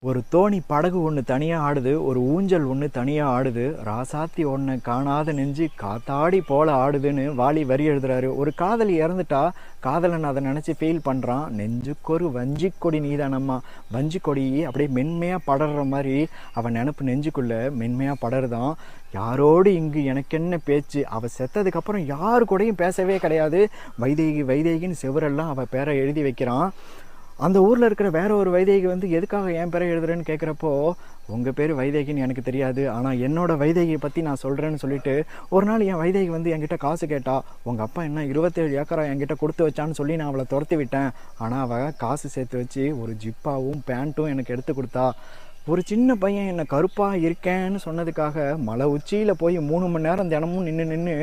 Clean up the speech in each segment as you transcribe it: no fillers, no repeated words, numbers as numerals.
ஒரு தோணி படகு ஒன்று தனியாக ஆடுது, ஒரு ஊஞ்சல் ஒன்று தனியாக ஆடுது, ராசாத்தி ஒன்று காணாத நெஞ்சு காத்தாடி போல ஆடுதுன்னு வாலி வரி எழுதுறாரு. ஒரு காதலி இறந்துட்டா காதலன் அதை நினச்சி ஃபீல் பண்ணுறான். நெஞ்சுக்கொரு வஞ்சி கொடி நீதானம்மா. வஞ்சி கொடி அப்படியே மென்மையாக படர்ற மாதிரி அவன் நினப்பு நெஞ்சுக்குள்ளே மென்மையாக படருதான். யாரோடு இங்கு எனக்கு என்ன பேச்சு, அவள் செத்ததுக்கப்புறம் யாரு கூடயும் பேசவே கிடையாது. வைதேகி வைதேகின்னு செவரெல்லாம் அவள் பேரை எழுதி வைக்கிறான். அந்த ஊரில் இருக்கிற வேற ஒரு வைதேகி வந்து எதுக்காக என் பேரை எழுதுறேன்னு கேட்குறப்போ, உங்கள் பேர் வைதேகின்னு எனக்கு தெரியாது, ஆனால் என்னோட வைதேகியை பற்றி நான் சொல்கிறேன்னு சொல்லிட்டு ஒரு நாள் என் வைதேகி வந்து என்கிட்ட காசு கேட்டா. உங்கள் அப்பா என்ன 27 ஏக்கரா என்கிட்ட கொடுத்து வச்சான்னு சொல்லி நான் அவளை துரத்தி விட்டேன். ஆனால் அவள் காசு சேர்த்து வச்சு ஒரு ஜிப்பாவும் பேண்ட்டும் எனக்கு எடுத்து கொடுத்தா. ஒரு சின்ன பையன் என்னை கருப்பாக இருக்கேன்னு சொன்னதுக்காக மலை உச்சியில் போய் 3 மணி நேரம் தினமும் நின்று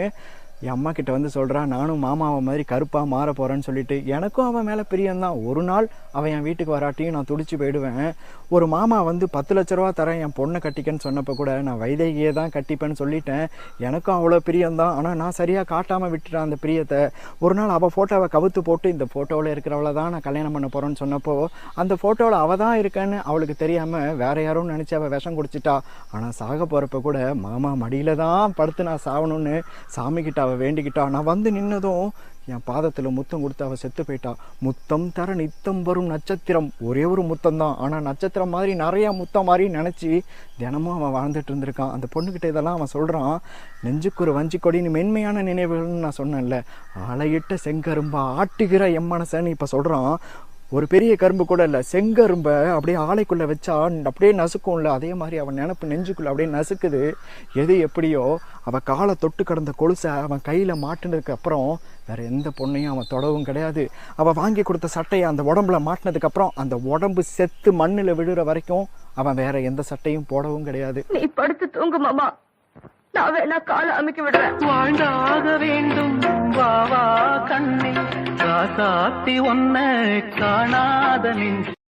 என் அம்மா கிட்ட வந்து சொல்கிறான், நானும் மாமாவை மாதிரி கருப்பாக மாற போகிறேன்னு சொல்லிட்டு. எனக்கும் அவன் மேலே பிரியம்தான். ஒரு நாள் அவன் என் வீட்டுக்கு வராட்டியும் நான் துடிச்சு போயிடுவேன். ஒரு மாமா வந்து 10 லட்ச ரூபா தரேன் என் பொண்ணை கட்டிக்கன்னு சொன்னப்போ கூட நான் வைதேகியை தான் கட்டிப்பேன்னு சொல்லிட்டேன். எனக்கும் அவ்வளோ பிரியம்தான். ஆனால் நான் சரியாக காட்டாமல் விட்டுட்டேன் அந்த பிரியத்தை. ஒரு நாள் அவள் ஃபோட்டோவை கவுத்து போட்டு இந்த ஃபோட்டோவில் இருக்கிறவளை தான் நான் கல்யாணம் பண்ண போகிறேன்னு சொன்னப்போ அந்த ஃபோட்டோவில் அவள் தான் இருக்கேன்னு அவளுக்கு தெரியாமல் வேற யாரும் நினச்சி அவள் விஷம் குடிச்சிட்டா. ஆனால் சாக போகிறப்ப கூட மாமா மடியில் தான் படுத்து நான் சாகணும்னு சாமிக்கிட்ட அவள் வேண்டிக்கிட்டா. நான் வந்து நின்னதும் என் பாதத்தில் முத்தம் கொடுத்து அவள் செத்து போயிட்டா. முத்தம் தர நித்தம் வரும் நட்சத்திரம், ஒரே ஒரு முத்தம் தான், ஆனால் நட்சத்திரம் மாதிரி நிறையா முத்தம் மாதிரி நினச்சி தினமும் அவன் வாழ்ந்துட்டு இருந்திருக்கான். அந்த பொண்ணுக்கிட்ட இதெல்லாம் அவன் சொல்கிறான். நெஞ்சுக்கு ஒரு வஞ்சி கொடின்னு மென்மையான நினைவுகள்னு நான் சொன்னேன்ல, ஆளையிட்ட செங்கரும்பா ஆட்டுகிற எம்மனசன்னு இப்போ சொல்கிறான். ஒரு பெரிய கரும்பு கூட இல்லை, செங்கரும்பை அப்படியே ஆலைக்குள்ளே வச்சா அப்படியே நசுக்கும்ல, அதே மாதிரி அவன் நினப்பு நெஞ்சுக்குள்ளே அப்படியே நசுக்குது. எது எப்படியோ அவள் காலை தொட்டு கடந்த கொலுசை அவன் கையில் மாட்டினதுக்கு அப்புறம் வேறு எந்த பொண்ணையும் அவன் தொடவும் கிடையாது. அவள் வாங்கி கொடுத்த சட்டையை அந்த உடம்புல மாட்டினதுக்கப்புறம் அந்த உடம்பு செத்து மண்ணில் விழுற வரைக்கும் அவன் வேற எந்த சட்டையும் போடவும் கிடையாது. நீ படுத்து தூங்கு மாமா, நான் வேணா காலை அமைக்க விடுறேன். வாழ்ந்தாக வேண்டும் வா வா கண்ணே, காசாத்தி ஒன்ன காணாத நெஞ்சு.